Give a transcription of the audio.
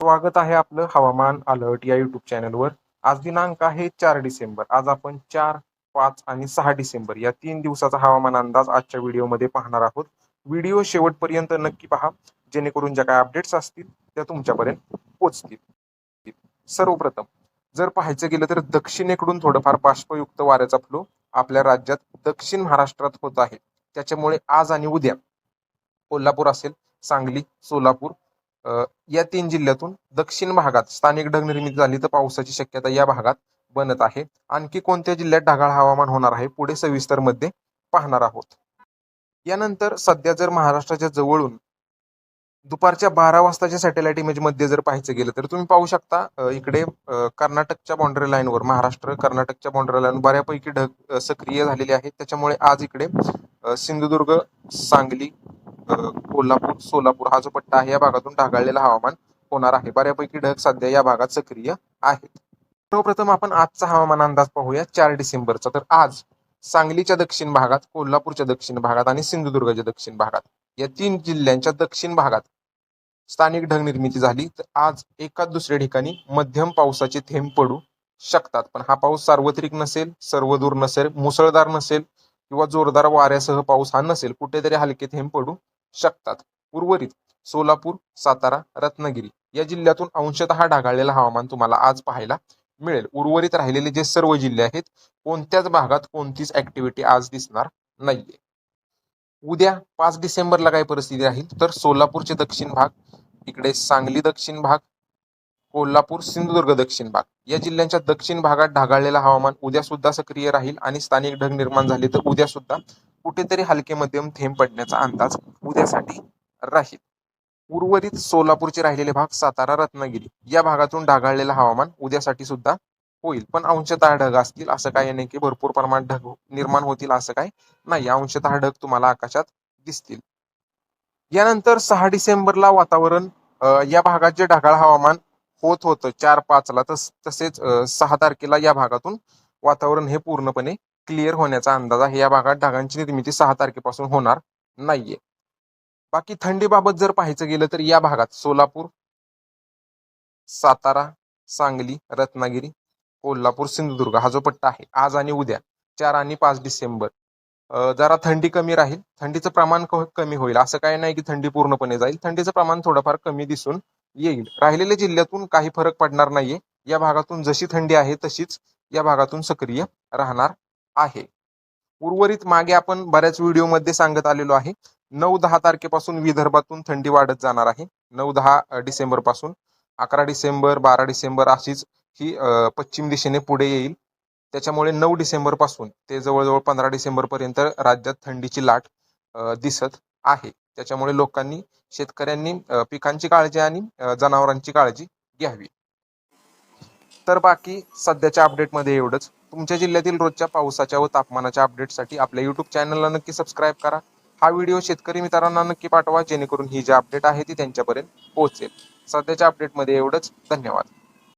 स्वागत आहे आपलं हवामान अलर्ट या युट्यूब चॅनलवर. आज दिनांक आहे 4 डिसेंबर. आज आपण 4, 5 आणि 6 डिसेंबर या 3 दिवसाचा हवामान अंदाज आजच्या व्हिडिओमध्ये पाहणार आहोत. व्हिडिओ शेवटपर्यंत नक्की पहा, जेणेकरून ज्या काही अपडेट्स असतील त्या तुमच्यापर्यंत पोहोचतील. सर्वप्रथम जर पाहायचं गेलं तर दक्षिणेकडून थोडंफार बाष्पयुक्त वाऱ्याचा फ्लो आपल्या राज्यात दक्षिण महाराष्ट्रात होत आहे. त्याच्यामुळे आज आणि उद्या कोल्हापूर असेल, सांगली, सोलापूर या 3 जिल्ह्यातून दक्षिण भागात स्थानिक ढगनिर्मिती झाली तर पावसाची शक्यता या भागात बनत आहे. आणखी कोणत्या जिल्ह्यात ढगाळ हवामान होणार आहे पुढे सविस्तर मध्ये पाहणार आहोत. यानंतर सध्या जर महाराष्ट्राच्या जवळून दुपारच्या 12 वाजताच्या सॅटेलाइट इमेज मध्ये जर पाहायचं गेलं तर तुम्ही पाहू शकता इकडे कर्नाटकच्या बाउंड्री लाईनवर महाराष्ट्र कर्नाटकच्या बाउंड्री लाईन बऱ्यापैकी ढग सक्रिय झालेले आहेत. त्याच्यामुळे आज इकडे सिंधुदुर्ग, सांगली, कोल्हापूर, सोलापूर हा जो पट्टा आहे या भागातून ढगाळलेलं हवामान होणार आहे. बऱ्यापैकी ढग सध्या या भागात सक्रिय आहेत. सर्वप्रथम आपण आजचा हवामान अंदाज पाहूया 4 डिसेंबरचा. तर आज सांगलीच्या दक्षिण भागात, कोल्हापूरच्या दक्षिण भागात आणि सिंधुदुर्गच्या दक्षिण भागात या 3 जिल्ह्यांच्या दक्षिण भागात स्थानिक ढग निर्मिती झाली तर आज एकाच दुसऱ्या ठिकाणी मध्यम पावसाचे थेंब पडू शकतात. पण हा पाऊस सार्वत्रिक नसेल, सर्वदूर नसेल, मुसळधार नसेल किंवा जोरदार वाऱ्यासह पाऊस हा नसेल. कुठेतरी हलके थेंब पडू शकतात. उर्वरित सोलापूर, सातारा, रत्नागिरी या जिल्ह्यातून अंशतः ढगाळलेलं हवामान तुम्हाला आज पाहायला मिळेल. उर्वरित राहिलेले जे सर्व जिल्हे आहेत कोणत्याच भागात कोणतीच ऍक्टिव्हिटी आज दिसणार नाहीये. उद्या 5 डिसेंबरला काय परिस्थिती राहील तर सोलापूरचे दक्षिण भाग, इकडे सांगली दक्षिण भाग, कोल्हापूर, सिंधुदुर्ग दक्षिण भाग या जिल्ह्यांच्या दक्षिण भागात ढगाळलेलं हवामान उद्या सुद्धा सक्रिय राहील आणि स्थानिक ढग निर्माण झाले तर उद्या सुद्धा कुठेतरी हलके मध्यम थेंब पडण्याचा अंदाज उद्यासाठी राहील. उर्वरित सोलापूरचे राहिलेले भाग, सातारा, रत्नागिरी या भागातून ढगाळलेलं हवामान उद्यासाठी सुद्धा होईल. पण अंशतः ढग असतील, असं काही नाही की भरपूर प्रमाणात ढग निर्माण होतील असं काही नाही. अंशतः ढग तुम्हाला आकाशात दिसतील. यानंतर 6 डिसेंबरला वातावरण या भागात जे ढगाळ हवामान होत होतं 4-5 ला तसेच 6 तारखेला या भागातून वातावरण हे पूर्णपणे क्लिअर होण्याचा अंदाज आहे. या भागात ढगांची निर्मिती 6 तारखेपासून होणार नाहीये. बाकी थंडीबाबत जर पाहायचं गेलं तर या भागात सोलापूर, सातारा, सांगली, रत्नागिरी, कोल्हापूर, सिंधुदुर्ग हा जो पट्टा आहे आज आणि उद्या 4 आणि 5 डिसेंबर जरा थंडी कमी राहील. थंडीचं प्रमाण कमी होईल असं काही नाही की थंडी पूर्णपणे जाईल. थंडीचं प्रमाण थोडंफार कमी दिसून येईल. राहिलेल्या जिल्ह्यातून काही फरक पडणार नाहीये. या भागातून जशी थंडी आहे तशीच या भागातून सक्रिय राहणार आहे. उर्वरित मागे आपण बऱ्याच व्हिडिओमध्ये सांगत आलेलो आहे 9-10 तारखेपासून विदर्भातून थंडी वाढत जाणार आहे. 9-10 डिसेंबर पासून 11 डिसेंबर, 12 डिसेंबर अशीच ही पश्चिम दिशेने पुढे येईल. त्याच्यामुळे 9 डिसेंबर पासून ते जवळजवळ 15 डिसेंबर पर्यंत राज्यात थंडीची लाट दिसत आहे. त्याच्यामुळे लोकांनी, शेतकऱ्यांनी पिकांची काळजी आणि जनावरांची काळजी घ्यावी. तर बाकी सध्याच्या अपडेटमध्ये एवढंच. तुमच्या जिल्ह्यातील रोजच्या पावसाच्या व तापमानाच्या अपडेटसाठी आपल्या युट्यूब चॅनलला नक्की सबस्क्राईब करा. हा व्हिडिओ शेतकरी मित्रांना नक्की पाठवा, जेणेकरून ही जी अपडेट आहे ती त्यांच्यापर्यंत पोहोचेल. सध्याच्या अपडेटमध्ये एवढंच. धन्यवाद.